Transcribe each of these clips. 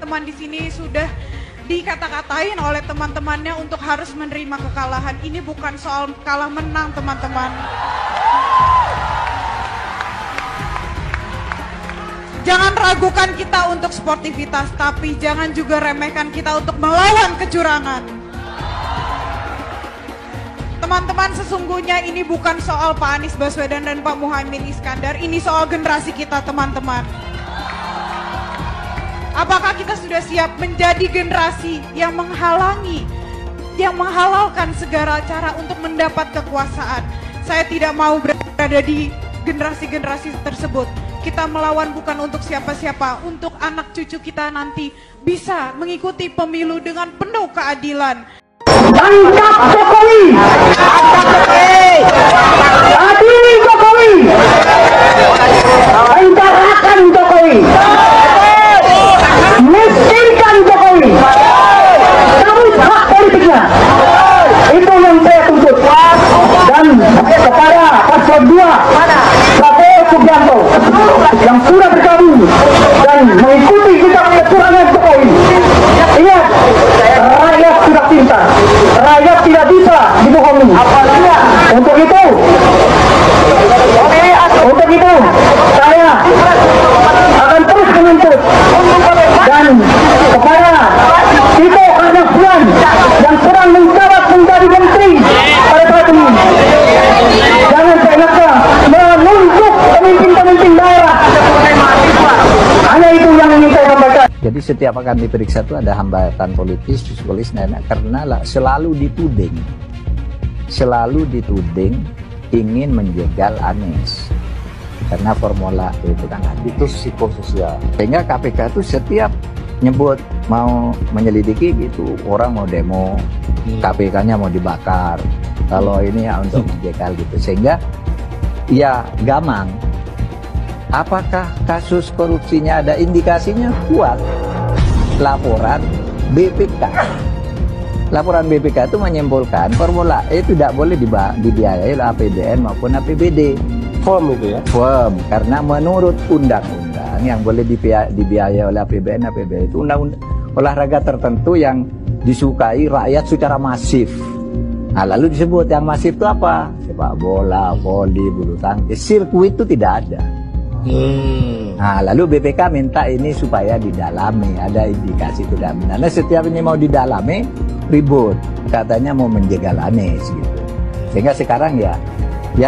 teman-teman di sini sudah dikata-katain oleh teman-temannya untuk harus menerima kekalahan. Ini bukan soal kalah menang, teman-teman. Jangan ragukan kita untuk sportivitas, tapi jangan juga remehkan kita untuk melawan kecurangan. Teman-teman, sesungguhnya ini bukan soal Pak Anies Baswedan dan Pak Muhaimin Iskandar, ini soal generasi kita, teman-teman. Apakah kita sudah siap menjadi generasi yang menghalangi, yang menghalalkan segala cara untuk mendapat kekuasaan? Saya tidak mau berada di generasi-generasi tersebut. Kita melawan bukan untuk siapa-siapa, untuk anak cucu kita nanti bisa mengikuti pemilu dengan penuh keadilan. Mantap Jokowi! Adili Jokowi! Penjarakan Jokowi! Miskinkan Jokowi! Cabut hak politiknya! Itu yang saya tuntut. Dan kepada paslon 2 Prabowo Subianto yang sudah bergabung dan mengikuti jejak kecurangan Jokowi. Ingat, rakyat sudah pintar, rakyat tidak bisa dibohongi. Untuk itu saya akan terus menuntut dan kepada Tito Karnavian yang sedang menjabat menjadi menteri pada saat ini, jangan seenaknya menunjuk pemimpin-pemimpin daerah. Hanya itu yang ingin saya sampaikan. Jadi setiap akan diperiksa itu ada hambatan politis, psikologis, karena selalu dituding ingin menjegal Anies. Karena formula itu kan itu psikososial. Sehingga KPK itu setiap nyebut mau menyelidiki gitu, orang mau demo, KPK-nya mau dibakar. Kalau ini ya untuk menjegal gitu. Sehingga ya gamang. Apakah kasus korupsinya ada indikasinya kuat? Laporan BPK. Laporan BPK itu menyimpulkan Formula E tidak boleh dibiayai oleh APBN maupun APBD. Firm itu ya? Firm, karena menurut undang-undang yang boleh dibiayai oleh APBN, APBD itu undang-undang olahraga tertentu yang disukai rakyat secara masif. Nah, lalu disebut yang masif itu apa? Sepak bola, voli, bulu tangkis, sirkuit itu tidak ada. Nah, lalu BPK minta ini supaya didalami, ada indikasi tidak benar. Nah, setiap ini mau didalami, ribut, katanya mau menjegal Anies gitu. Sehingga sekarang ya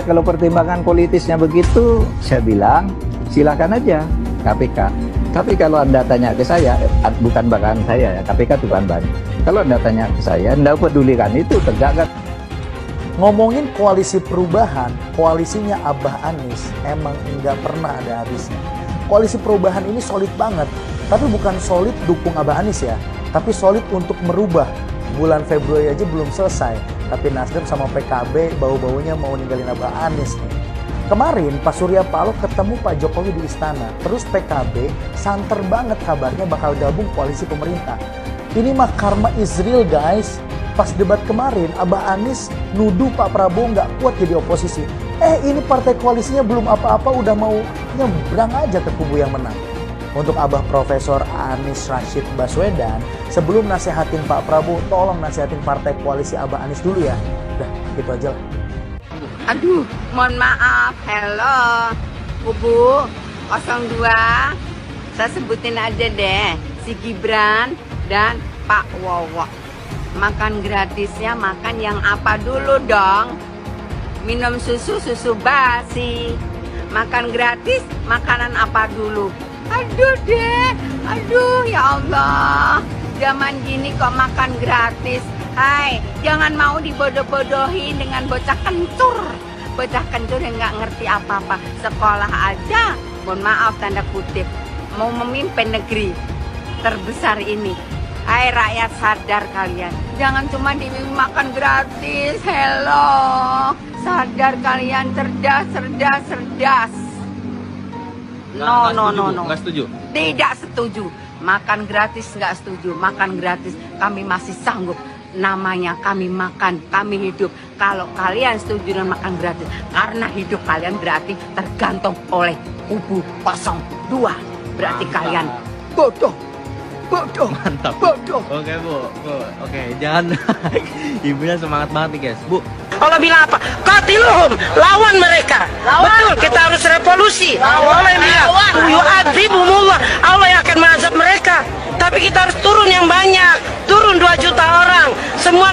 kalau pertimbangan politisnya begitu, saya bilang silakan aja KPK. Tapi kalau Anda tanya ke saya, bukan bahkan saya ya, KPK itu bukan. Kalau Anda tanya ke saya, Anda pedulikan itu tegakkan. Ngomongin koalisi perubahan, koalisinya Abah Anies emang nggak pernah ada habisnya. Koalisi perubahan ini solid banget, tapi bukan solid dukung Abah Anies ya, tapi solid untuk merubah. Bulan Februari aja belum selesai, tapi Nasdem sama PKB bau-baunya mau ninggalin Abah Anies nih. Kemarin Pak Surya Paloh ketemu Pak Jokowi di istana, terus PKB santer banget kabarnya bakal gabung koalisi pemerintah. Ini mah karma is real guys. Pas debat kemarin, Abah Anies nuduh Pak Prabowo nggak kuat jadi oposisi. Ini partai koalisinya belum apa-apa udah mau nyebrang aja ke kubu yang menang. Untuk Abah Profesor Anies Rashid Baswedan, sebelum nasehatin Pak Prabowo, tolong nasehatin partai koalisi Abah Anies dulu ya. Udah, gitu aja lah. Aduh, mohon maaf. Hello, kubu 02. Saya sebutin aja deh, si Gibran dan Pak Wowo. Makan gratisnya makan yang apa dulu dong? Minum susu basi. Makan gratis makanan apa dulu? Aduh deh, aduh ya Allah. Zaman gini kok makan gratis. Hai, jangan mau dibodoh-bodohin dengan bocah kencur. Bocah kencur yang nggak ngerti apa-apa. Sekolah aja, mohon maaf tanda kutip, mau memimpin negeri terbesar ini. Hai rakyat, sadar kalian. Jangan cuma dimakan gratis. Hello, sadar kalian, cerdas. No. Nggak setuju? Tidak setuju. Makan gratis nggak setuju. Makan gratis kami masih sanggup. Namanya kami makan, kami hidup. Kalau kalian setuju dengan makan gratis, karena hidup kalian berarti tergantung oleh kubu 02. Berarti kalian bodoh. Bodoh. Mantap. Bodoh. Oke Bu. Oke, jangan. Ibunya semangat banget nih guys. Bu, Allah bilang apa? Qatiluhum, lawan mereka. Betul, kita harus revolusi. Allah yang bilang, yu'adzibumullah, Allah yang akan mengazab mereka. Tapi kita harus turun yang banyak. Turun 2 juta orang. Semua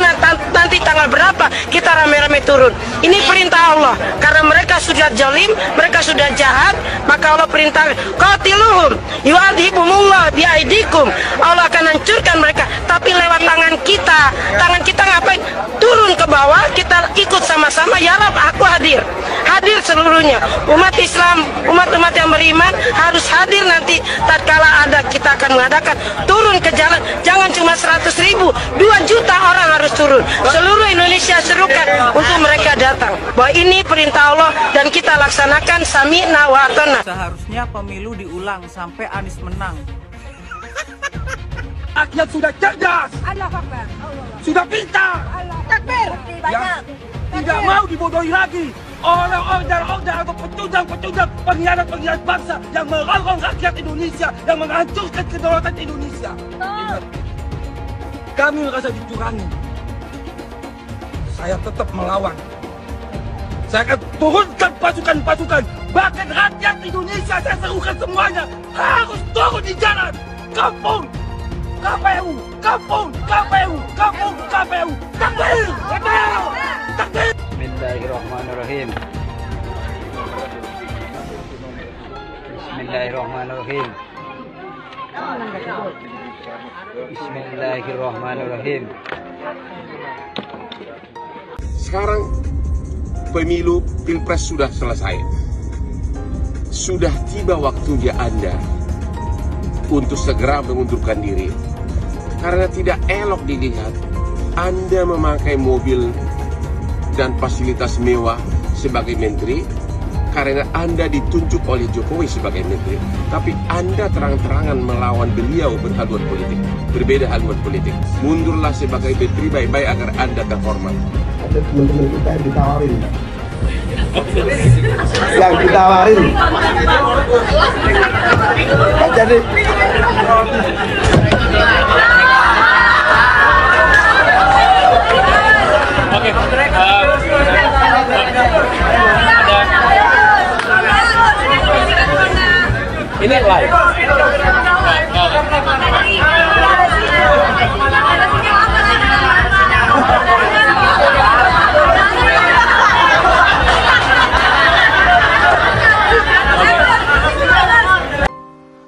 nanti tanggal berapa kita rame-rame turun. Ini perintah Allah. Karena mereka sudah zalim, mereka sudah jahat, maka Allah perintah qatiluhum, yu'adzibumullah biaidikum. Allah akan hancurkan mereka, tapi lewat tangan kita. Tangan kita ngapain? Turun ke bawah, kita ikut sama-sama. Ya Rab, aku hadir. Hadir seluruhnya. Umat Islam, umat-umat yang beriman harus hadir nanti tatkala ada kita akan mengadakan turun ke jalan. Jangan cuma 100.000, 2 juta orang harus turun. Seluruh Indonesia serukan untuk mereka datang. Bahwa ini perintah Allah dan kita laksanakan sami'na wa ata'na. Seharusnya pemilu diulang sampai Anies menang. Rakyat sudah cerdas, sudah pintar, ya, tidak mau dibodohi lagi oleh order-order atau pecundang-pecundang pengkhianat-pengkhianat bangsa yang merongrong rakyat Indonesia, yang menghancurkan kedaulatan Indonesia. Kami merasa dicurangi. Saya tetap melawan. Saya akan turunkan pasukan-pasukan, bahkan rakyat Indonesia saya serukan semuanya harus turun di jalan. Kampung KPU, kampung KPU, kampung KPU. Takbir, takbir, takbir. Bismillahirrahmanirrahim. Bismillahirrahmanirrahim. Bismillahirrahmanirrahim. Sekarang pemilu Pilpres sudah selesai. Sudah tiba waktunya Anda untuk segera mengundurkan diri. Karena tidak elok dilihat Anda memakai mobil dan fasilitas mewah sebagai menteri, karena Anda ditunjuk oleh Jokowi sebagai menteri, tapi Anda terang-terangan melawan beliau berhaluan politik, berbeda haluan politik. Mundurlah sebagai menteri baik-baik agar Anda terhormat. Ada teman-teman kita yang ditawarin. Yang ditawarin. Jadi ini live.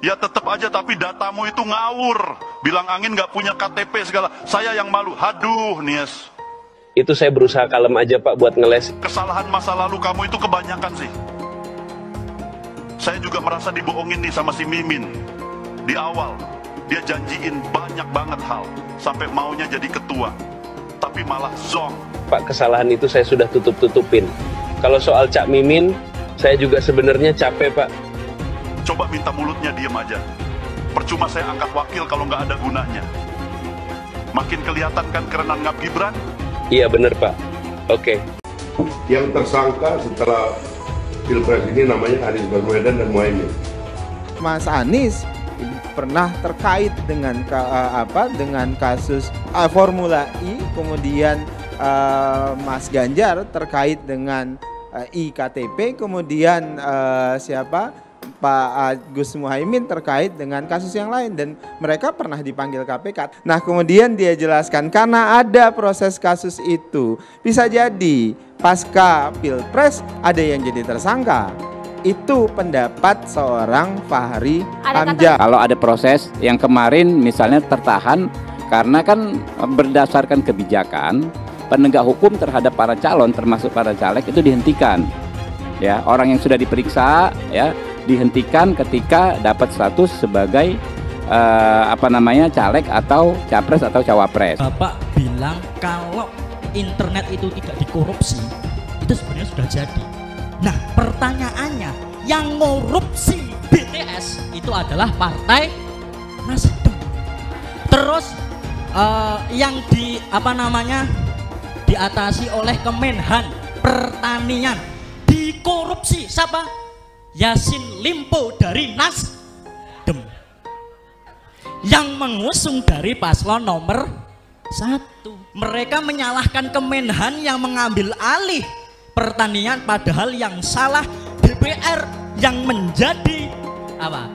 Ya tetap aja, tapi datamu itu ngawur. Bilang angin nggak punya KTP segala. Saya yang malu. Haduh, Nies. Itu saya berusaha kalem aja Pak buat ngeles. Kesalahan masa lalu kamu itu kebanyakan sih. Saya juga merasa dibohongin nih sama si Mimin. Di awal, dia janjiin banyak banget hal. Sampai maunya jadi ketua. Tapi malah zong. Pak, kesalahan itu saya sudah tutup-tutupin. Kalau soal Cak Mimin, saya juga sebenarnya capek Pak. Coba minta mulutnya diem aja. Percuma saya angkat wakil kalau nggak ada gunanya. Makin kelihatan kan kerenan Ngap Gibran? Iya bener Pak. Oke. Yang tersangka setelah Pilpres ini namanya Anies Baswedan dan Muhaimin. Mas Anies pernah terkait dengan dengan kasus Formula E, kemudian Mas Ganjar terkait dengan iktp, kemudian Pak Gus Muhaimin terkait dengan kasus yang lain, dan mereka pernah dipanggil KPK. Nah kemudian dia jelaskan karena ada proses kasus itu, bisa jadi pasca Pilpres ada yang jadi tersangka. Itu pendapat seorang Fahri Hamzah. Kalau ada proses yang kemarin misalnya tertahan karena kan berdasarkan kebijakan penegak hukum terhadap para calon termasuk para caleg itu dihentikan. Ya, orang yang sudah diperiksa ya dihentikan ketika dapat status sebagai caleg atau capres atau cawapres. Bapak bilang kalau internet itu tidak dikorupsi, itu sebenarnya sudah jadi. Nah pertanyaannya, yang korupsi BTS itu adalah Partai Nasdem. Terus yang diatasi oleh Kemenhan Pertanian dikorupsi siapa? Yassin Limpo dari Nasdem. yang mengusung dari paslon nomor 1. Mereka menyalahkan Kemenhan yang mengambil alih pertanian, padahal yang salah DPR yang menjadi apa?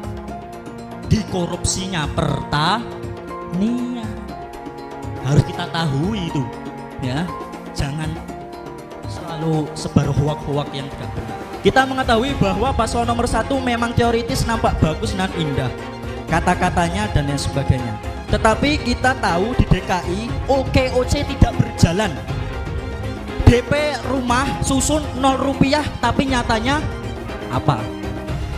Dikorupsinya pertanian. Harus kita tahu itu, ya. Jangan selalu sebar hoak-hoak yang tidak benar. Kita mengetahui bahwa paslon nomor 1 memang teoritis nampak bagus dan indah, kata-katanya dan lain sebagainya. Tetapi kita tahu di DKI OKOC tidak berjalan. DP rumah susun 0 rupiah, tapi nyatanya apa?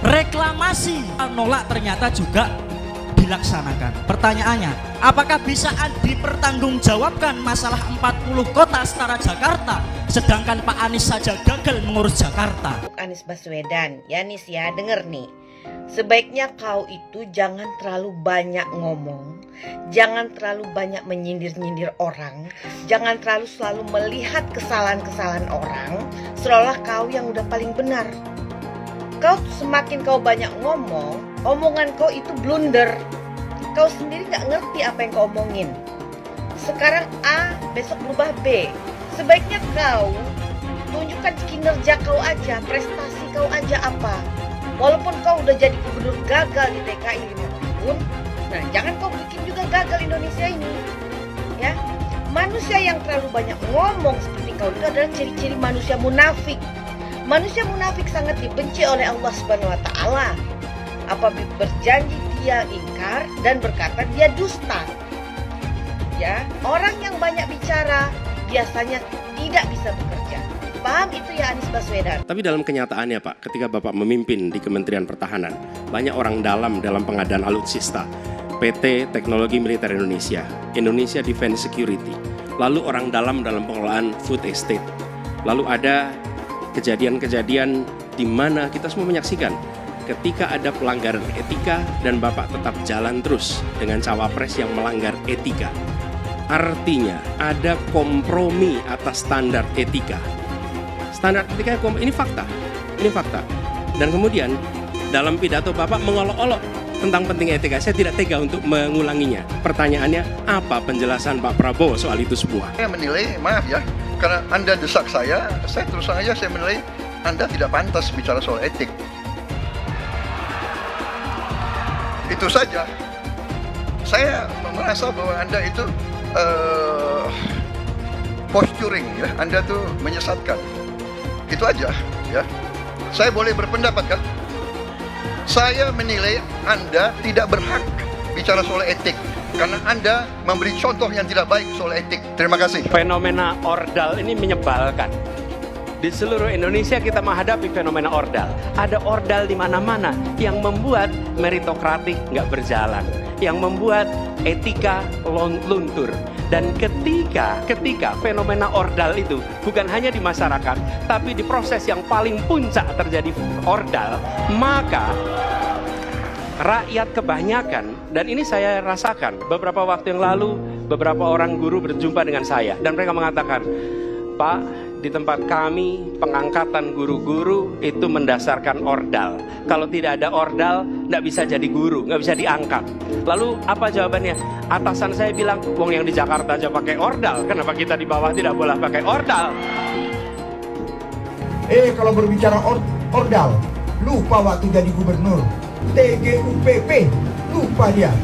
Reklamasi nolak ternyata juga dilaksanakan. Pertanyaannya, apakah bisa dipertanggungjawabkan masalah 40 kota setara Jakarta, sedangkan Pak Anies saja gagal mengurus Jakarta? Anies Baswedan, ya Nis ya, denger nih. Sebaiknya kau itu jangan terlalu banyak ngomong, jangan terlalu banyak menyindir-nyindir orang, jangan terlalu selalu melihat kesalahan-kesalahan orang, seolah kau yang udah paling benar. Kau semakin kau banyak ngomong, omongan kau itu blunder. Kau sendiri gak ngerti apa yang kau omongin. Sekarang A, besok berubah B. Sebaiknya kau tunjukkan kinerja kau aja, prestasi kau aja apa. Walaupun kau udah jadi gubernur gagal di DKI 5 tahun, nah jangan kau bikin juga gagal Indonesia ini. Ya, manusia yang terlalu banyak ngomong seperti kau itu adalah ciri-ciri manusia munafik. Manusia munafik sangat dibenci oleh Allah Subhanahu wa taala. Apabila berjanji dia ingkar dan berkata dia dusta. Ya, orang yang banyak bicara biasanya tidak bisa bekerja. Paham itu ya Anies Baswedan? Tapi dalam kenyataannya Pak, ketika Bapak memimpin di Kementerian Pertahanan, banyak orang dalam pengadaan alutsista, PT Teknologi Militer Indonesia, Indonesia Defense Security, lalu orang dalam pengelolaan food estate, lalu ada kejadian-kejadian di mana kita semua menyaksikan ketika ada pelanggaran etika dan Bapak tetap jalan terus dengan cawapres yang melanggar etika. Artinya ada kompromi atas standar etika. Standar etika ini fakta. Dan kemudian dalam pidato Bapak mengolok-olok tentang pentingnya etika. Saya tidak tega untuk mengulanginya. Pertanyaannya, apa penjelasan Pak Prabowo soal itu semua? Saya menilai, maaf ya, karena Anda desak saya terus terang aja saya menilai Anda tidak pantas bicara soal etik. Itu saja. Saya merasa bahwa Anda itu posturing ya, Anda tuh menyesatkan. Itu aja ya. Saya boleh berpendapat kan? Saya menilai Anda tidak berhak bicara soal etik karena Anda memberi contoh yang tidak baik soal etik. Terima kasih. Fenomena ordal ini menyebalkan. Di seluruh Indonesia kita menghadapi fenomena ordal. Ada ordal di mana-mana yang membuat meritokratik nggak berjalan, yang membuat etika luntur. Dan ketika fenomena ordal itu bukan hanya di masyarakat, tapi di proses yang paling puncak terjadi ordal, maka rakyat kebanyakan, dan ini saya rasakan beberapa waktu yang lalu, beberapa orang guru berjumpa dengan saya dan mereka mengatakan, Pak, di tempat kami pengangkatan guru-guru itu mendasarkan ordal. Kalau tidak ada ordal, nggak bisa jadi guru, nggak bisa diangkat. Lalu apa jawabannya? Atasan saya bilang, wong yang di Jakarta aja pakai ordal, kenapa kita di bawah tidak boleh pakai ordal? Kalau berbicara ordal, lupa waktu jadi gubernur. TGUPP, lupa dia.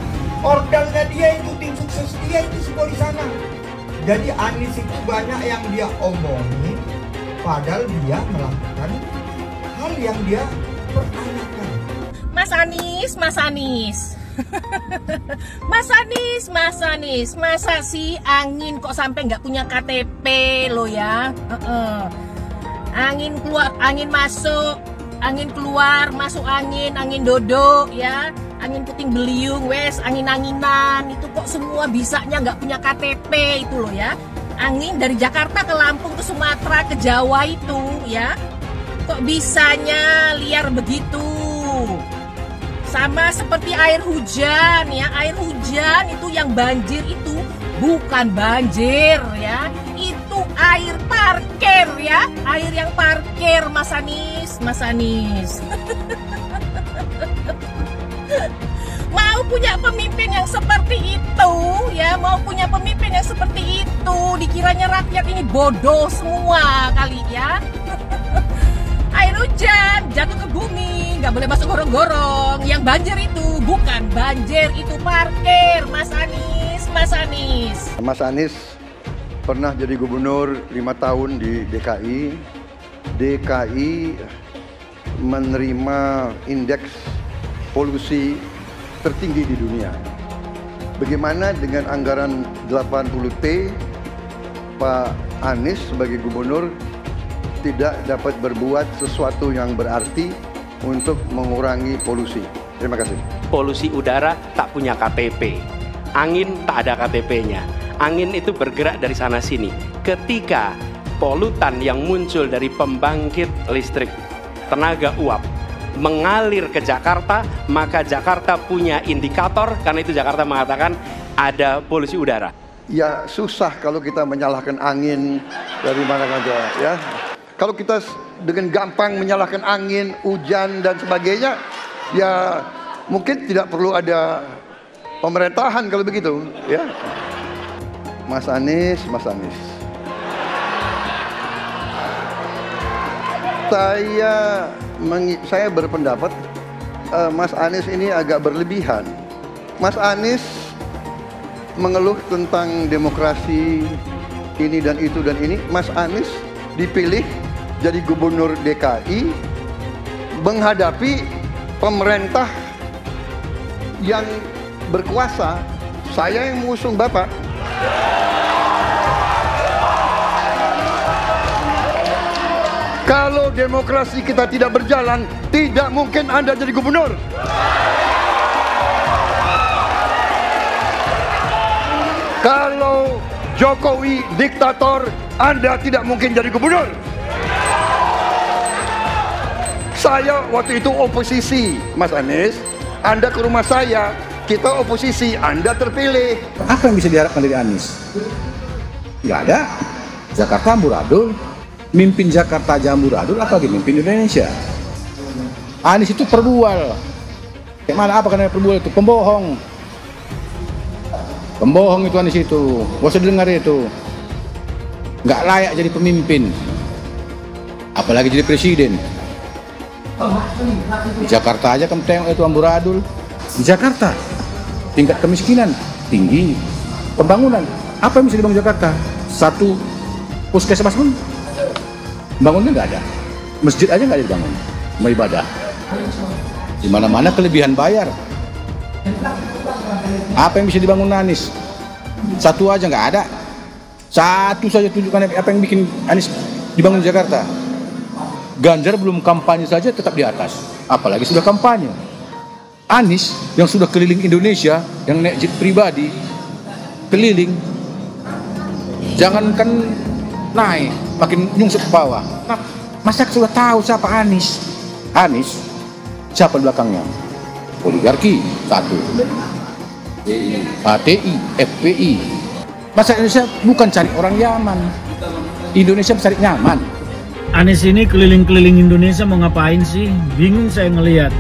Ordalnya dia itu tim sukses dia itu semua di sana. Jadi Anies itu banyak yang dia omongin, padahal dia melakukan hal yang dia pertanyakan. Mas Anies. Mas Anies, masa sih angin kok sampai nggak punya KTP lo ya? Angin keluar, angin masuk, angin keluar, masuk angin dodo ya. Angin puting beliung, wes, angin-anginan, itu kok semua bisanya nggak punya KTP itu loh ya. Angin dari Jakarta ke Lampung ke Sumatera ke Jawa itu ya, kok bisanya liar begitu. Sama seperti air hujan ya, air hujan itu yang banjir itu bukan banjir ya, itu air parkir ya, air yang parkir Mas Anies. Mau mau punya pemimpin yang seperti itu, ya, mau punya pemimpin yang seperti itu, dikiranya rakyat ini bodoh semua kali ya. Air hujan jatuh ke bumi, nggak boleh masuk gorong-gorong. Yang banjir itu bukan banjir, itu parkir, Mas Anies, Mas Anies. Mas Anies pernah jadi gubernur 5 tahun di DKI. DKI menerima indeks polusi tertinggi di dunia. Bagaimana dengan anggaran 80T, Pak Anies sebagai gubernur tidak dapat berbuat sesuatu yang berarti untuk mengurangi polusi. Terima kasih. Polusi udara tak punya KTP, angin tak ada KTP-nya. Angin itu bergerak dari sana sini. Ketika polutan yang muncul dari pembangkit listrik tenaga uap mengalir ke Jakarta, maka Jakarta punya indikator, karena itu Jakarta mengatakan ada polusi udara. Ya susah kalau kita menyalahkan angin dari mana saja, ya. Kalau kita dengan gampang menyalahkan angin, hujan dan sebagainya, ya mungkin tidak perlu ada pemerintahan kalau begitu, ya. Mas Anies, Mas Anies. Saya berpendapat Mas Anies ini agak berlebihan. Mas Anies mengeluh tentang demokrasi ini dan itu dan ini. Mas Anies dipilih jadi gubernur DKI menghadapi pemerintah yang berkuasa. Saya yang mengusung Bapak. Kalau demokrasi kita tidak berjalan, tidak mungkin Anda jadi gubernur. Kalau Jokowi diktator, Anda tidak mungkin jadi gubernur. Saya waktu itu oposisi, Mas Anies. Anda ke rumah saya, kita oposisi, Anda terpilih. Apa yang bisa diharapkan dari Anies? Nggak ada. Jakarta amburadul. Mimpin Jakarta aja amburadul, apalagi mimpin Indonesia. Anies itu perbual. Kayak mana apa karena perbual itu? Pembohong. Pembohong itu Anies itu. Gak usah dengar itu. Nggak layak jadi pemimpin. Apalagi jadi presiden. Di Jakarta aja kamu tengok itu amburadul. Di Jakarta tingkat kemiskinan tinggi. Pembangunan apa yang bisa dibangun Jakarta? Satu puskesmas pun bangunnya nggak ada. Masjid aja nggak ada dibangun. Mau ibadah. Di mana-mana kelebihan bayar. Apa yang bisa dibangun Anies? Satu aja nggak ada. Satu saja tunjukkan apa yang bikin Anies dibangun di Jakarta. Ganjar belum kampanye saja tetap di atas, apalagi sudah kampanye. Anies yang sudah keliling Indonesia, yang naik jet pribadi, keliling, jangankan naik, makin nyungsep ke bawah. Nah, masyarakat sudah tahu siapa Anies. Anies, siapa di belakangnya? Oligarki, satu. HTI, FPI. Masyarakat Indonesia bukan cari orang Yaman. Indonesia mencari nyaman. Anies ini keliling-keliling Indonesia mau ngapain sih? Bingung saya ngelihat.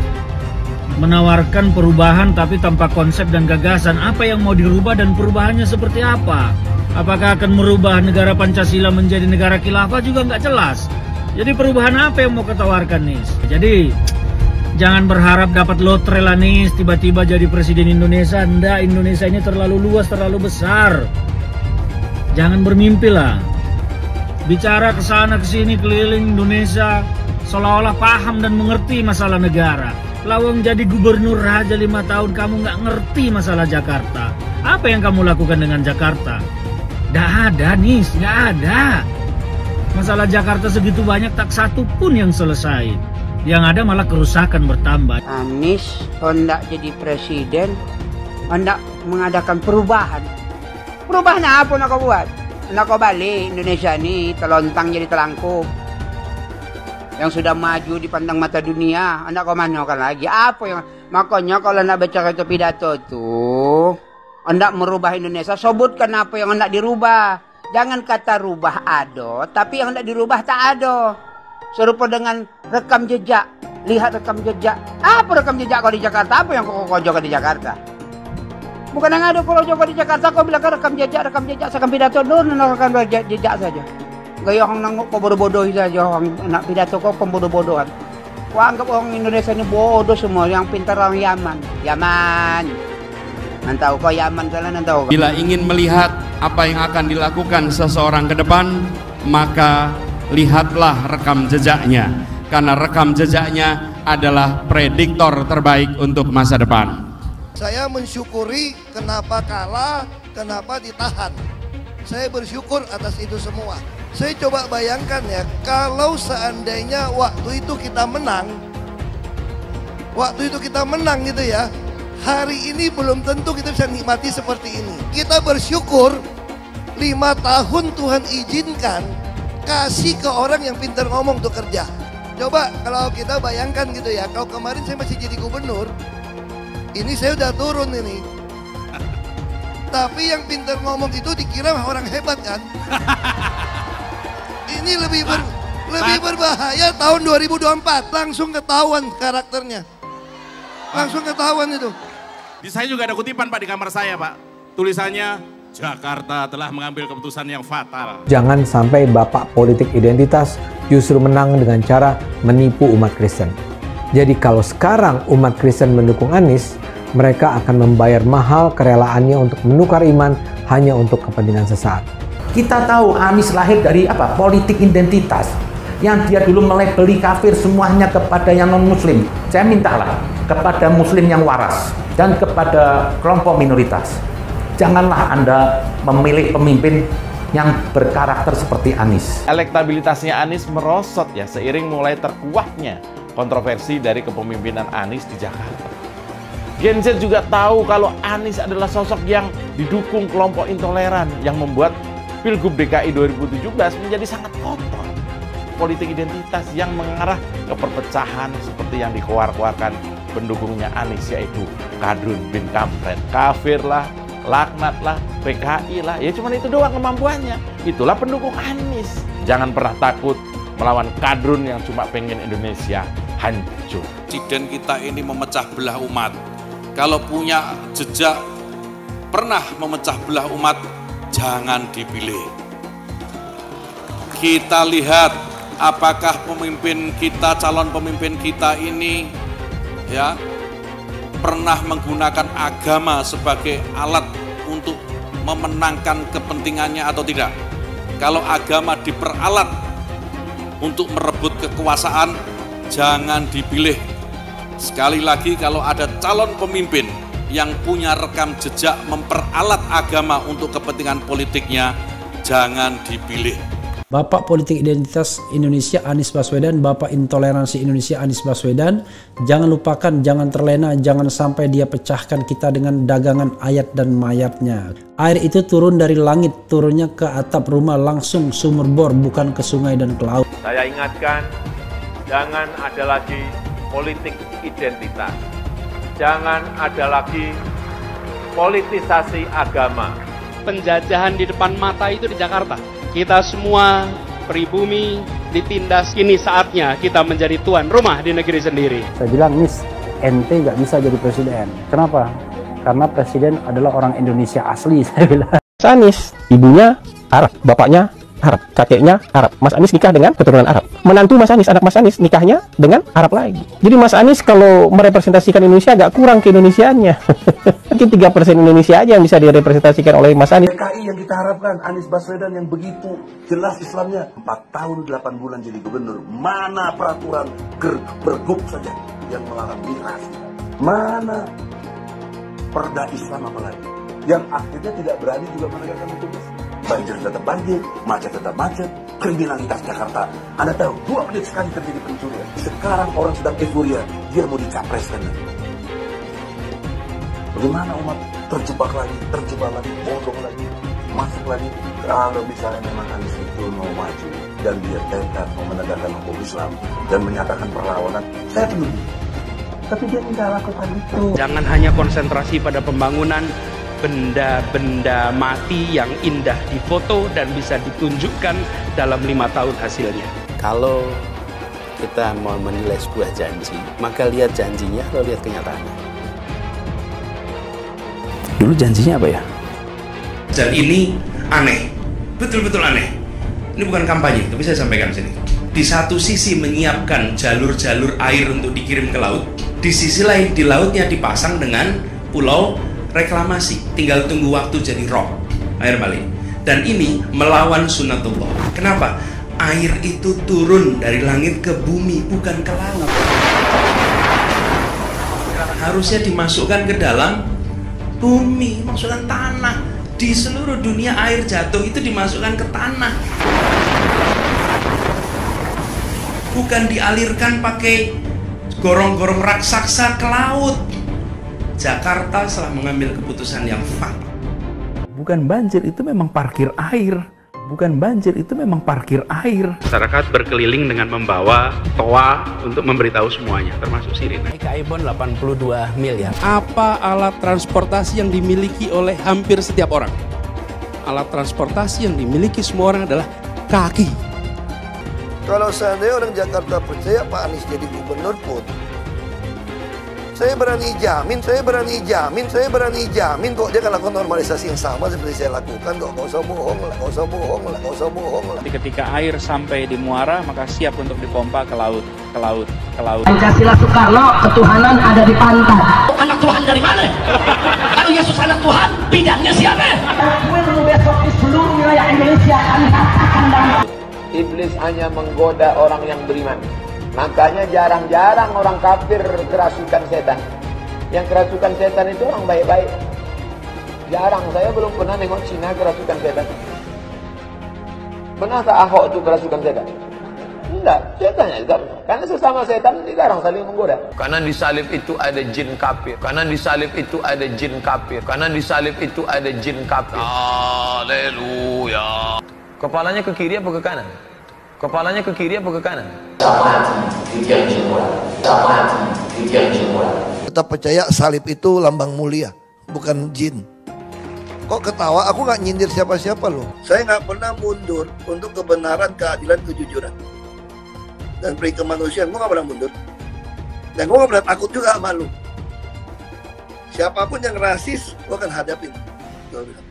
Menawarkan perubahan tapi tanpa konsep dan gagasan. Apa yang mau dirubah dan perubahannya seperti apa? Apakah akan merubah negara Pancasila menjadi negara khilafah juga nggak jelas. Jadi perubahan apa yang mau ketawarkan nih? Jadi jangan berharap dapat lotre lah nih tiba-tiba jadi presiden Indonesia. Nggak, Indonesia ini terlalu luas, terlalu besar. Jangan bermimpi lah. Bicara ke sana ke sini keliling Indonesia seolah-olah paham dan mengerti masalah negara. Lawang jadi gubernur aja 5 tahun kamu nggak ngerti masalah Jakarta. Apa yang kamu lakukan dengan Jakarta? Nggak ada nih, nggak ada. Masalah Jakarta segitu banyak tak satu pun yang selesai. Yang ada malah kerusakan bertambah. Anies hendak jadi presiden, hendak mengadakan perubahan. Perubahan apa nak kau buat? Nak kau balik Indonesia ini telontang jadi telangkup. Yang sudah maju dipandang mata dunia, hendak kau manakan lagi? Apa yang makanya kalau nak baca itu pidato tuh, hendak merubah Indonesia, sebutkan apa yang hendak dirubah. Jangan kata rubah ado, tapi yang hendak dirubah tak ado. Serupa dengan rekam jejak. Lihat rekam jejak. Apa rekam jejak kau di Jakarta? Apa yang kau juga di Jakarta? Bukan yang ada kalau Joko di Jakarta kau bilang rekam jejak, sekarang pidato dulu rekam jejak saja. Gaya orang nanggung kau bodoh-bodoh saja, orang nak pidato kau pembodoh-bodohan. Kau anggap orang Indonesia ini bodoh semua, yang pintar orang Yaman. Nantau kau Yaman kalian nantau. Bila ingin melihat apa yang akan dilakukan seseorang ke depan, maka lihatlah rekam jejaknya. Karena rekam jejaknya adalah prediktor terbaik untuk masa depan. Saya mensyukuri kenapa kalah, kenapa ditahan. Saya bersyukur atas itu semua. Saya coba bayangkan ya, kalau seandainya waktu itu kita menang gitu ya, hari ini belum tentu kita bisa nikmati seperti ini. Kita bersyukur 5 tahun Tuhan izinkan kasih ke orang yang pintar ngomong untuk kerja. Coba kalau kita bayangkan gitu ya, kalau kemarin saya masih jadi gubernur, ini saya udah turun ini. Tapi yang pintar ngomong itu dikira orang hebat kan? Ini lebih berbahaya tahun 2024. Langsung ketahuan karakternya. Langsung ketahuan itu. Di saya juga ada kutipan Pak di kamar saya Pak. Tulisannya, Jakarta telah mengambil keputusan yang fatal. Jangan sampai bapak politik identitas justru menang dengan cara menipu umat Kristen. Jadi kalau sekarang umat Kristen mendukung Anies, mereka akan membayar mahal kerelaannya untuk menukar iman hanya untuk kepentingan sesaat. Kita tahu Anies lahir dari apa? Politik identitas. Yang dia dulu melabeli kafir semuanya kepada yang non-muslim. Saya mintalah kepada muslim yang waras dan kepada kelompok minoritas. Janganlah Anda memilih pemimpin yang berkarakter seperti Anies. Elektabilitasnya Anies merosot ya seiring mulai terkuaknya kontroversi dari kepemimpinan Anies di Jakarta. Gen Z juga tahu kalau Anies adalah sosok yang didukung kelompok intoleran yang membuat Pilgub DKI 2017 menjadi sangat kotor. Politik identitas yang mengarah ke perpecahan seperti yang dikeluarkan pendukungnya Anies, yaitu Kadrun bin Kamret. Kafir lah, laknat lah, PKI lah, ya cuman itu doang kemampuannya. Itulah pendukung Anies. Jangan pernah takut melawan Kadrun yang cuma pengen Indonesia hancur. Presiden kita ini memecah belah umat. Kalau punya jejak pernah memecah belah umat, jangan dipilih. Kita lihat apakah pemimpin kita, calon pemimpin kita ini ya pernah menggunakan agama sebagai alat untuk memenangkan kepentingannya atau tidak. Kalau agama diperalat untuk merebut kekuasaan, jangan dipilih. Sekali lagi, kalau ada calon pemimpin yang punya rekam jejak memperalat agama untuk kepentingan politiknya, jangan dipilih. Bapak politik identitas Indonesia Anies Baswedan, Bapak intoleransi Indonesia Anies Baswedan, jangan lupakan, jangan terlena, jangan sampai dia pecahkan kita dengan dagangan ayat dan mayatnya. Air itu turun dari langit, turunnya ke atap rumah langsung sumur bor, bukan ke sungai dan ke laut. Saya ingatkan, jangan ada lagi politik identitas. Jangan ada lagi politisasi agama. Penjajahan di depan mata itu di Jakarta. Kita semua pribumi ditindas, kini saatnya kita menjadi tuan rumah di negeri sendiri. Saya bilang, Nis, ente nggak bisa jadi presiden. Kenapa? Karena presiden adalah orang Indonesia asli, saya bilang. Mas Anies, ibunya Arab, bapaknya Arab, kakeknya Arab. Mas Anies nikah dengan keturunan Arab. Menantu Mas Anies, anak Mas Anies nikahnya dengan Arab lagi. Jadi Mas Anies kalau merepresentasikan Indonesia agak kurang ke Indonesianya. Mungkin 3% Indonesia aja yang bisa direpresentasikan oleh Mas Anies. DKI yang kita harapkan, Anies Baswedan yang begitu jelas Islamnya, 4 tahun 8 bulan jadi gubernur. Mana peraturan pergub saja yang melarang miras? Mana perda Islam apalagi? Yang akhirnya tidak berani juga menegakkan hukum Islam. Banjir tetap banjir, macet tetap macet, kriminalitas Jakarta. Anda tahu, 2 menit sekali terjadi pencurian. Sekarang orang sedang euforia, dia mau dicapreskan. Bagaimana umat terjebak lagi, bodoh lagi, masuk lagi. Kalau misalnya memang Anies itu mau maju dan dia tekad mau menegakkan hukum Islam dan menyatakan perlawanan, saya penuh. Tapi dia tidak lakukan itu. Jangan hanya konsentrasi pada pembangunan benda-benda mati yang indah difoto dan bisa ditunjukkan dalam 5 tahun hasilnya. Kalau kita mau menilai sebuah janji, maka lihat janjinya atau lihat kenyataannya. dulu janjinya apa ya? Dan ini aneh, betul-betul aneh. Ini bukan kampanye, tapi saya sampaikan sini. Di satu sisi menyiapkan jalur-jalur air untuk dikirim ke laut, di sisi lain di lautnya dipasang dengan pulau reklamasi, tinggal tunggu waktu jadi rob, air balik. Dan ini melawan sunnatullah. Kenapa? Air itu turun dari langit ke bumi, bukan ke laut. Harusnya dimasukkan ke dalam bumi, masukkan tanah. Di seluruh dunia air jatuh itu dimasukkan ke tanah, bukan dialirkan pakai gorong-gorong raksasa ke laut. Jakarta telah mengambil keputusan yang fatal. Bukan banjir, itu memang parkir air. Bukan banjir, itu memang parkir air. Masyarakat berkeliling dengan membawa toa untuk memberitahu semuanya, termasuk sirine. Ibon 82 miliar. Apa alat transportasi yang dimiliki oleh hampir setiap orang? Alat transportasi yang dimiliki semua orang adalah kaki. Kalau seandainya orang Jakarta percaya Pak Anies jadi gubernur pun, saya berani jamin kok dia akan lakukan normalisasi yang sama seperti saya lakukan kok. Gak usah bohong lah. Tapi ketika air sampai di muara, maka siap untuk dipompa ke laut. Pancasila Soekarno, ketuhanan ada di pantai. Anak Tuhan dari mana? Kalau Yesus anak Tuhan, bidangnya siapa? Besok di seluruh wilayah Indonesia kami katakan damai. Iblis hanya menggoda orang yang beriman. Makanya jarang-jarang orang kafir kerasukan setan. Yang kerasukan setan itu orang baik-baik. Jarang, saya belum pernah nengok Cina kerasukan setan. Pernah tak Ahok itu kerasukan setan? Enggak, setannya juga. Karena sesama setan jarang saling menggoda. Karena di salib itu ada jin kafir. Haleluya. Kepalanya ke kiri apa ke kanan? Tetap percaya salib itu lambang mulia, bukan jin. Kok ketawa? Aku nggak nyindir siapa-siapa loh. Saya nggak pernah mundur untuk kebenaran, keadilan, kejujuran dan peri kemanusiaan. Gue nggak pernah mundur. Dan gue nggak pernah takut juga sama lu. Siapapun yang rasis, gue akan hadapin. Gue bilang.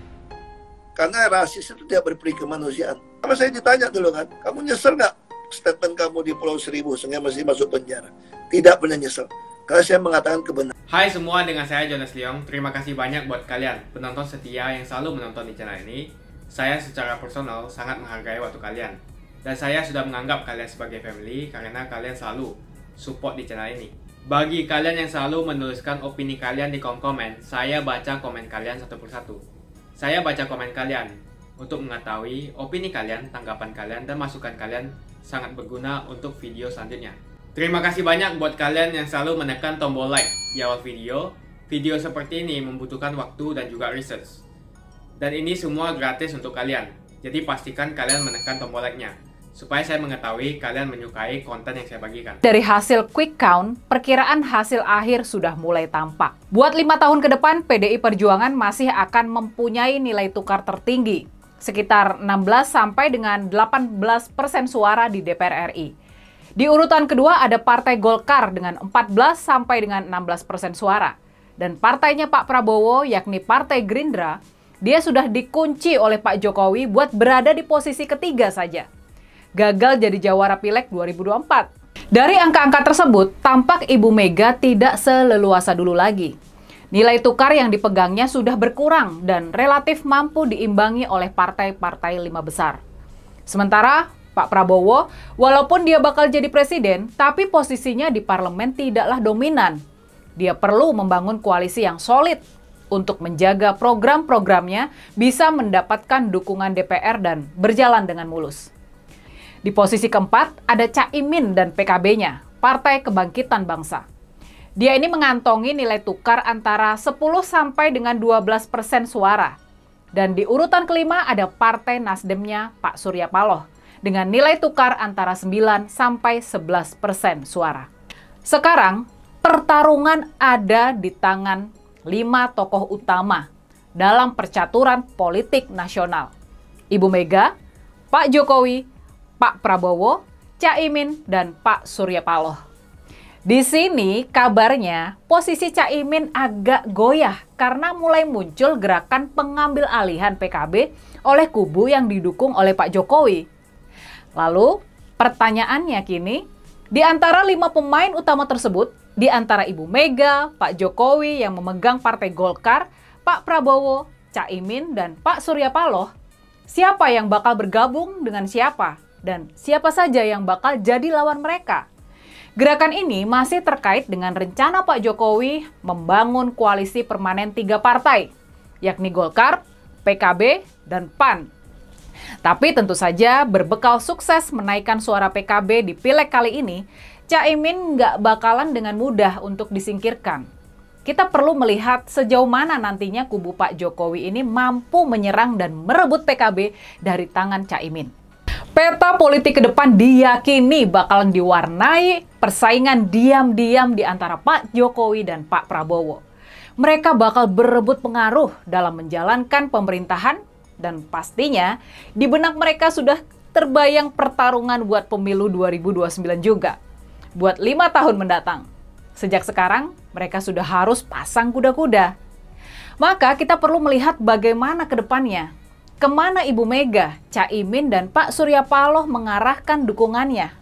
Karena rasis itu tidak berperi kemanusiaan. Sama saya ditanya dulu kan, kamu nyesel nggak statement kamu di Pulau Seribu sehingga masih masuk penjara? Tidak pernah nyesel. Karena saya mengatakan kebenaran. Hai semua, dengan saya Jonas Leong. Terima kasih banyak buat kalian penonton setia yang selalu menonton di channel ini. Saya secara personal sangat menghargai waktu kalian. Dan saya sudah menganggap kalian sebagai family karena kalian selalu support di channel ini. Bagi kalian yang selalu menuliskan opini kalian di kolom komen, saya baca komen kalian satu persatu. Saya baca komen kalian untuk mengetahui opini kalian, tanggapan kalian, dan masukan kalian sangat berguna untuk video selanjutnya. Terima kasih banyak buat kalian yang selalu menekan tombol like di awal video. Video seperti ini membutuhkan waktu dan juga research. Dan ini semua gratis untuk kalian. Jadi pastikan kalian menekan tombol like-nya, supaya saya mengetahui kalian menyukai konten yang saya bagikan. Dari hasil quick count, perkiraan hasil akhir sudah mulai tampak. Buat 5 tahun ke depan, PDI Perjuangan masih akan mempunyai nilai tukar tertinggi, sekitar 16 sampai dengan 18% suara di DPR RI. Di urutan kedua ada Partai Golkar dengan 14 sampai dengan 16% suara. Dan partainya Pak Prabowo, yakni Partai Gerindra, dia sudah dikunci oleh Pak Jokowi buat berada di posisi ketiga saja. Gagal jadi jawara Pileg 2024. Dari angka-angka tersebut, tampak Ibu Mega tidak seleluasa dulu lagi. Nilai tukar yang dipegangnya sudah berkurang dan relatif mampu diimbangi oleh partai-partai 5 besar. Sementara Pak Prabowo, walaupun dia bakal jadi presiden, tapi posisinya di parlemen tidaklah dominan. Dia perlu membangun koalisi yang solid untuk menjaga program-programnya bisa mendapatkan dukungan DPR dan berjalan dengan mulus. Di posisi keempat ada Caimin dan PKB-nya, Partai Kebangkitan Bangsa. Dia ini mengantongi nilai tukar antara 10 sampai dengan 12% suara. Dan di urutan kelima ada Partai Nasdemnya Pak Surya Paloh dengan nilai tukar antara 9 sampai 11% suara. Sekarang pertarungan ada di tangan 5 tokoh utama dalam percaturan politik nasional. Ibu Mega, Pak Jokowi, Pak Prabowo, Caimin, dan Pak Surya Paloh. Di sini kabarnya posisi Caimin agak goyah karena mulai muncul gerakan pengambil alihan PKB oleh kubu yang didukung oleh Pak Jokowi. Lalu pertanyaannya kini, di antara 5 pemain utama tersebut, di antara Ibu Mega, Pak Jokowi yang memegang Partai Golkar, Pak Prabowo, Caimin, dan Pak Surya Paloh, siapa yang bakal bergabung dengan siapa? Dan siapa saja yang bakal jadi lawan mereka? Gerakan ini masih terkait dengan rencana Pak Jokowi membangun koalisi permanen 3 partai, yakni Golkar, PKB, dan PAN. Tapi tentu saja berbekal sukses menaikkan suara PKB di Pileg kali ini, Caimin nggak bakalan dengan mudah untuk disingkirkan. Kita perlu melihat sejauh mana nantinya kubu Pak Jokowi ini mampu menyerang dan merebut PKB dari tangan Caimin. Peta politik ke depan diyakini bakalan diwarnai persaingan diam-diam di antara Pak Jokowi dan Pak Prabowo. Mereka bakal berebut pengaruh dalam menjalankan pemerintahan dan pastinya di benak mereka sudah terbayang pertarungan buat pemilu 2029 juga. Buat 5 tahun mendatang. Sejak sekarang mereka sudah harus pasang kuda-kuda. Maka kita perlu melihat bagaimana ke depannya. Kemana Ibu Mega, Caimin, dan Pak Surya Paloh mengarahkan dukungannya.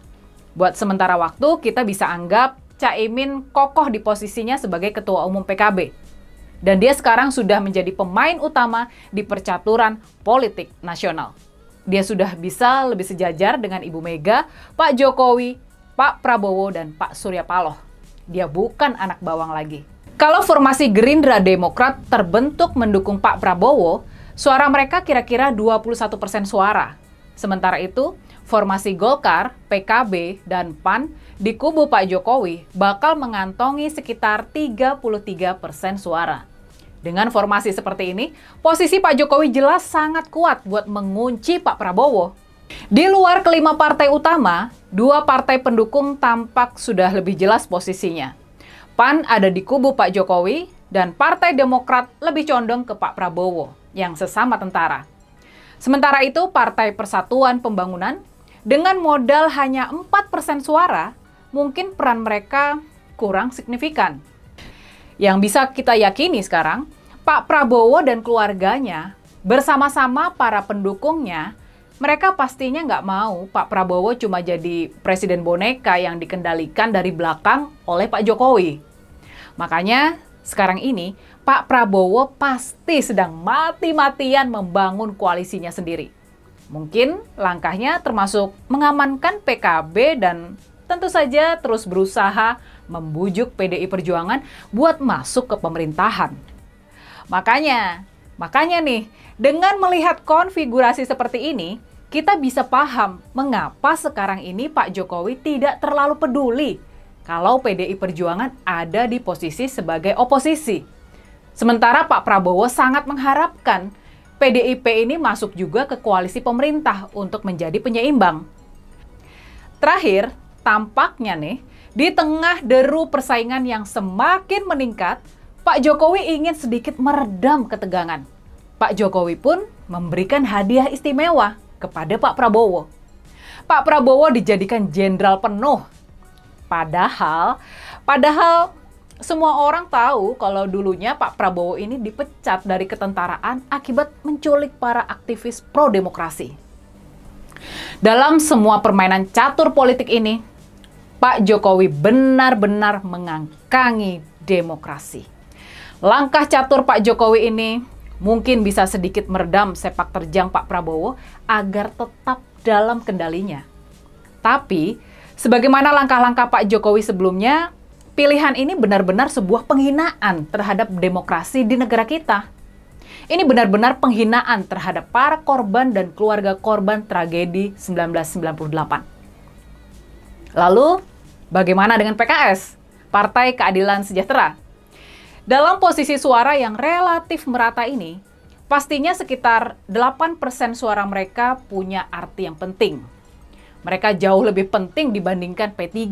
Buat sementara waktu, kita bisa anggap Caimin kokoh di posisinya sebagai Ketua Umum PKB. Dan dia sekarang sudah menjadi pemain utama di percaturan politik nasional. Dia sudah bisa lebih sejajar dengan Ibu Mega, Pak Jokowi, Pak Prabowo, dan Pak Surya Paloh. Dia bukan anak bawang lagi. Kalau formasi Gerindra Demokrat terbentuk mendukung Pak Prabowo, suara mereka kira-kira 21% suara. Sementara itu, formasi Golkar, PKB, dan PAN di kubu Pak Jokowi bakal mengantongi sekitar 33% suara. Dengan formasi seperti ini, posisi Pak Jokowi jelas sangat kuat buat mengunci Pak Prabowo. Di luar kelima partai utama, 2 partai pendukung tampak sudah lebih jelas posisinya. PAN ada di kubu Pak Jokowi, dan Partai Demokrat lebih condong ke Pak Prabowo yang sesama tentara. Sementara itu, Partai Persatuan Pembangunan dengan modal hanya 4% suara, mungkin peran mereka kurang signifikan. Yang bisa kita yakini sekarang, Pak Prabowo dan keluarganya bersama-sama para pendukungnya, mereka pastinya nggak mau Pak Prabowo cuma jadi presiden boneka yang dikendalikan dari belakang oleh Pak Jokowi. Makanya sekarang ini, Pak Prabowo pasti sedang mati-matian membangun koalisinya sendiri. Mungkin langkahnya termasuk mengamankan PKB dan tentu saja terus berusaha membujuk PDI Perjuangan buat masuk ke pemerintahan. Makanya nih, dengan melihat konfigurasi seperti ini, kita bisa paham mengapa sekarang ini Pak Jokowi tidak terlalu peduli kalau PDI Perjuangan ada di posisi sebagai oposisi. Sementara Pak Prabowo sangat mengharapkan PDIP ini masuk juga ke koalisi pemerintah untuk menjadi penyeimbang. Terakhir, tampaknya nih, di tengah deru persaingan yang semakin meningkat, Pak Jokowi ingin sedikit meredam ketegangan. Pak Jokowi pun memberikan hadiah istimewa kepada Pak Prabowo. Pak Prabowo dijadikan jenderal penuh. Padahal semua orang tahu kalau dulunya Pak Prabowo ini dipecat dari ketentaraan akibat menculik para aktivis pro-demokrasi. Dalam semua permainan catur politik ini, Pak Jokowi benar-benar mengangkangi demokrasi. Langkah catur Pak Jokowi ini mungkin bisa sedikit meredam sepak terjang Pak Prabowo agar tetap dalam kendalinya. Tapi, sebagaimana langkah-langkah Pak Jokowi sebelumnya, pilihan ini benar-benar sebuah penghinaan terhadap demokrasi di negara kita. Ini benar-benar penghinaan terhadap para korban dan keluarga korban tragedi 1998. Lalu, bagaimana dengan PKS, Partai Keadilan Sejahtera? Dalam posisi suara yang relatif merata ini, pastinya sekitar 8% suara mereka punya arti yang penting. Mereka jauh lebih penting dibandingkan P3,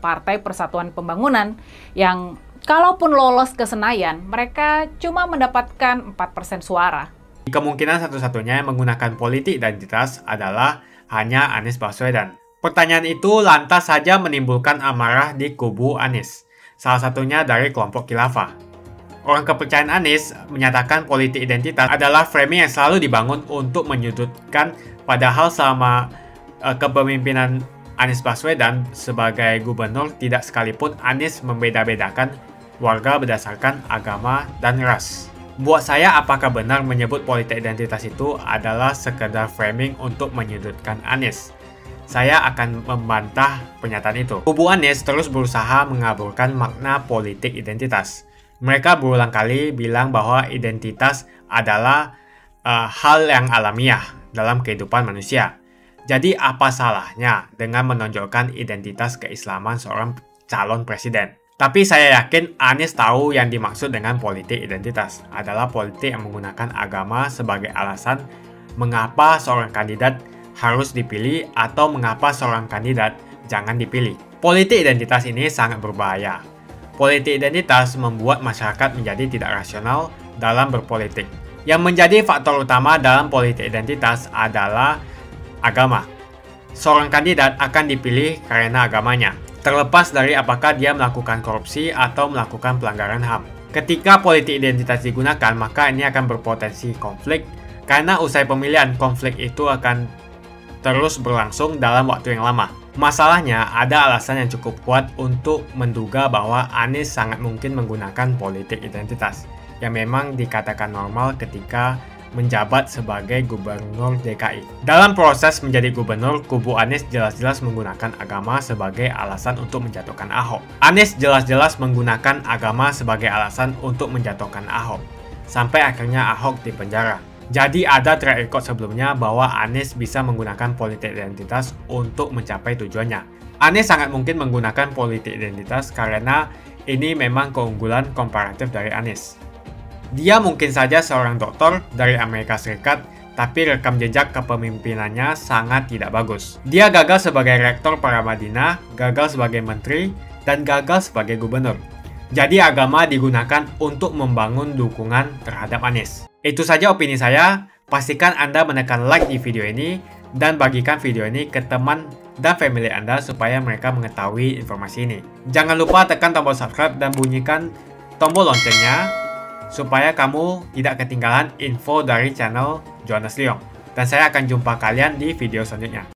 Partai Persatuan Pembangunan, yang kalaupun lolos ke Senayan, mereka cuma mendapatkan 4% suara. Kemungkinan satu-satunya yang menggunakan politik identitas adalah hanya Anies Baswedan. Pertanyaan itu lantas saja menimbulkan amarah di kubu Anies, salah satunya dari kelompok khilafah. Orang kepercayaan Anies menyatakan politik identitas adalah framing yang selalu dibangun untuk menyudutkan, padahal selama kepemimpinan Anies Baswedan sebagai gubernur tidak sekalipun Anies membeda-bedakan warga berdasarkan agama dan ras. Buat saya, apakah benar menyebut politik identitas itu adalah sekedar framing untuk menyudutkan Anies? Saya akan membantah pernyataan itu. Kubu Anies terus berusaha mengaburkan makna politik identitas. Mereka berulang kali bilang bahwa identitas adalah hal yang alamiah dalam kehidupan manusia. Jadi apa salahnya dengan menonjolkan identitas keislaman seorang calon presiden? Tapi saya yakin Anies tahu yang dimaksud dengan politik identitas adalah politik yang menggunakan agama sebagai alasan mengapa seorang kandidat harus dipilih atau mengapa seorang kandidat jangan dipilih. Politik identitas ini sangat berbahaya. Politik identitas membuat masyarakat menjadi tidak rasional dalam berpolitik. Yang menjadi faktor utama dalam politik identitas adalah agama. Seorang kandidat akan dipilih karena agamanya, terlepas dari apakah dia melakukan korupsi atau melakukan pelanggaran HAM. Ketika politik identitas digunakan, maka ini akan berpotensi konflik, karena usai pemilihan konflik itu akan terus berlangsung dalam waktu yang lama. Masalahnya, ada alasan yang cukup kuat untuk menduga bahwa Anies sangat mungkin menggunakan politik identitas, yang memang dikatakan normal ketika menjabat sebagai gubernur DKI. Dalam proses menjadi gubernur, kubu Anies jelas-jelas menggunakan agama sebagai alasan untuk menjatuhkan Ahok. Anies jelas-jelas menggunakan agama sebagai alasan untuk menjatuhkan Ahok, sampai akhirnya Ahok dipenjara. Jadi ada track record sebelumnya bahwa Anies bisa menggunakan politik identitas untuk mencapai tujuannya. Anies sangat mungkin menggunakan politik identitas karena ini memang keunggulan komparatif dari Anies. Dia mungkin saja seorang doktor dari Amerika Serikat, tapi rekam jejak kepemimpinannya sangat tidak bagus. Dia gagal sebagai rektor Paramadina, gagal sebagai menteri, dan gagal sebagai gubernur. Jadi agama digunakan untuk membangun dukungan terhadap Anies. Itu saja opini saya. Pastikan Anda menekan like di video ini dan bagikan video ini ke teman dan family Anda supaya mereka mengetahui informasi ini. Jangan lupa tekan tombol subscribe dan bunyikan tombol loncengnya supaya kamu tidak ketinggalan info dari channel Jonas Leong. Dan saya akan jumpa kalian di video selanjutnya.